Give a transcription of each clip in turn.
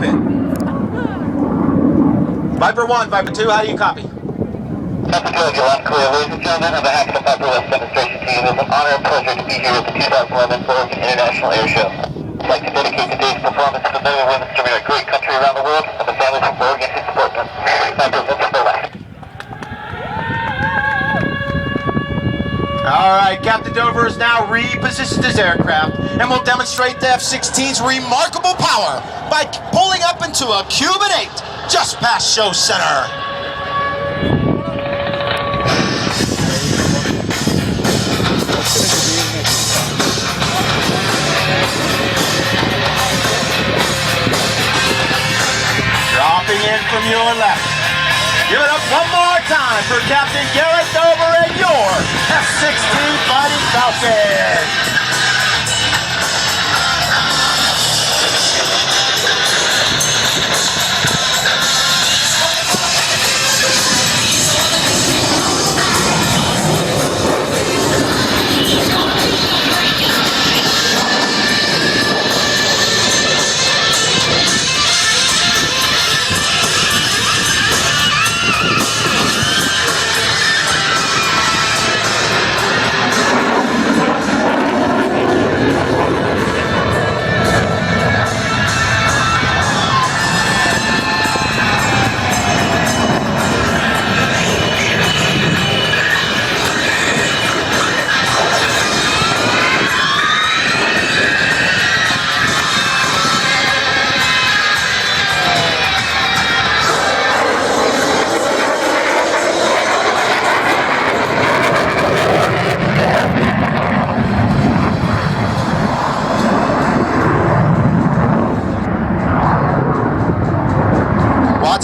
cockpit. Viper 1, Viper 2, how do you copy? Viper 2, you're loud and clear. Ladies and gentlemen, on behalf of the Viper West demonstration team, it is an honor and pleasure to be here at the 2011 Bergen International Airshow. I'd like to dedicate today's performance to the men and women serving our great country around the world and the families of Bergen who support them. Viper, let's go left. All right, Captain Dover is now repositioned his aircraft and will demonstrate the F-16's remarkable power by pulling up into a Cuban 8 just past Show Center. Dropping in from your left. Give it up one more time for Captain Garrett Dover and your F-16 Fighting Falcon.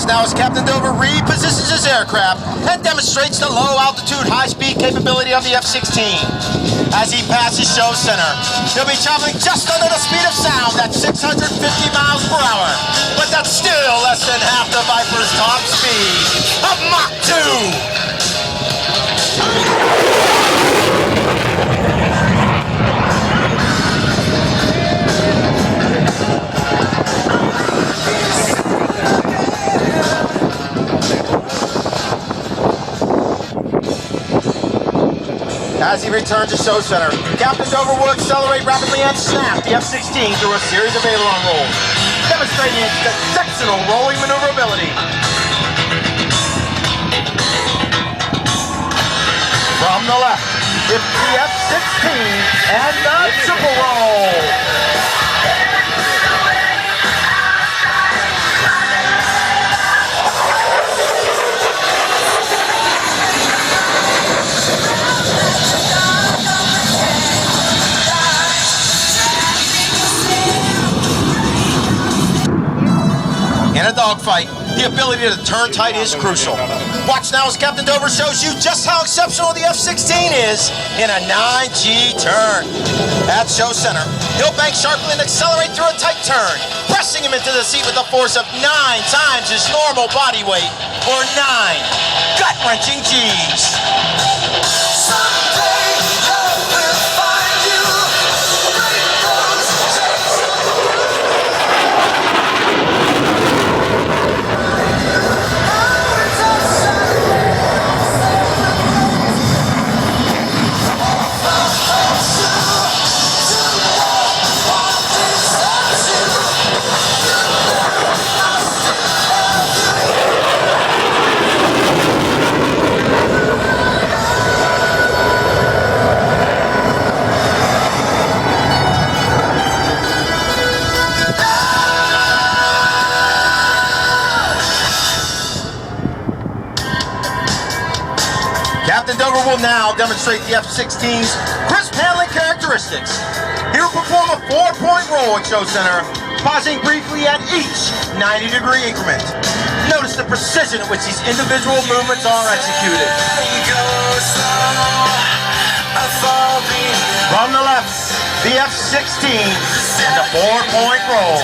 Now as Captain Dover repositions his aircraft and demonstrates the low-altitude, high-speed capability of the F-16. As he passes Show Center, he'll be traveling just under the speed of sound at 650 miles per hour. But that's still less than half the Viper's top speed of Mach 2. As he returns to Show Center, Captain Dover will accelerate rapidly and snap the F-16 through a series of aileron rolls, demonstrating its exceptional rolling maneuverability. From the left, it's the F-16 and the triple roll. In a dogfight, the ability to turn tight is crucial. Watch now as Captain Dover shows you just how exceptional the F-16 is in a 9G turn. At Show Center, he'll bank sharply and accelerate through a tight turn, pressing him into the seat with a force of 9 times his normal body weight, or 9 gut-wrenching Gs. Someday love will find you. Captain Dover will now demonstrate the F-16's crisp handling characteristics. He will perform a 4-point roll at Show Center, pausing briefly at each 90-degree increment. Notice the precision at which these individual movements are executed. From the left, the F-16 and the 4-point roll.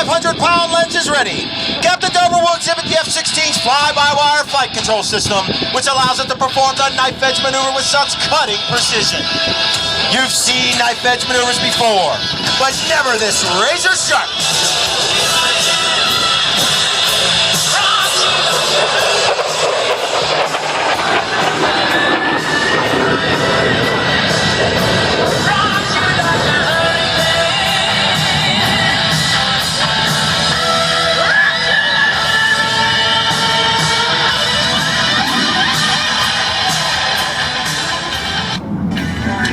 500-pound lenses ready. Captain Dover will exhibit the F-16's fly-by-wire flight control system, which allows it to perform the knife edge maneuver with such cutting precision. You've seen knife edge maneuvers before, but never this razor sharp.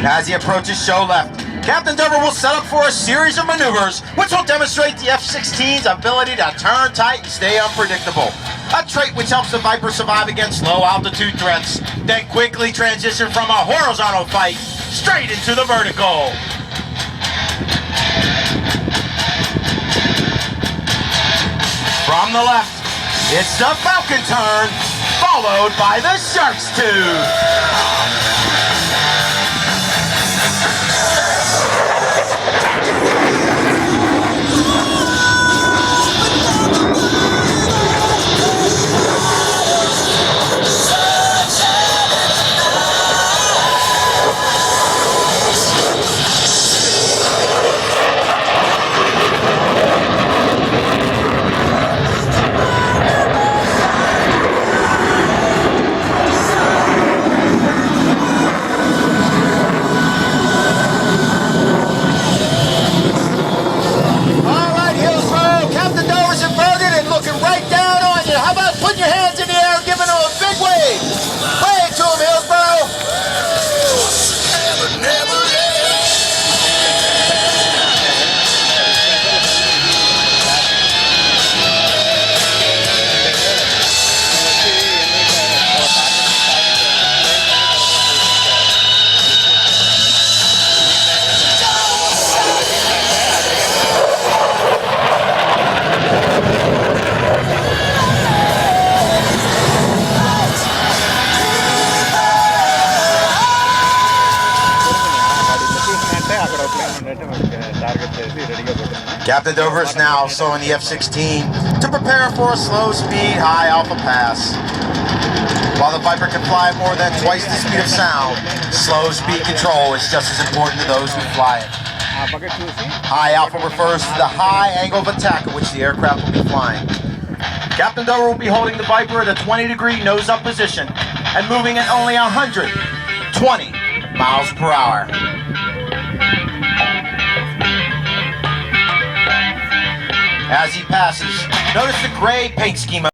As he approaches show left, Captain Dover will set up for a series of maneuvers which will demonstrate the F-16's ability to turn tight and stay unpredictable. A trait which helps the Viper survive against low altitude threats, then quickly transition from a horizontal fight straight into the vertical. From the left, it's the Falcon turn, followed by the Shark's tooth. Captain Dover is now slowing the F-16 to prepare for a slow-speed, high-alpha pass. While the Viper can fly at more than twice the speed of sound, slow-speed control is just as important to those who fly it. High alpha refers to the high angle of attack at which the aircraft will be flying. Captain Dover will be holding the Viper at a 20-degree nose-up position and moving at only 120 miles per hour. As he passes, notice the gray paint scheme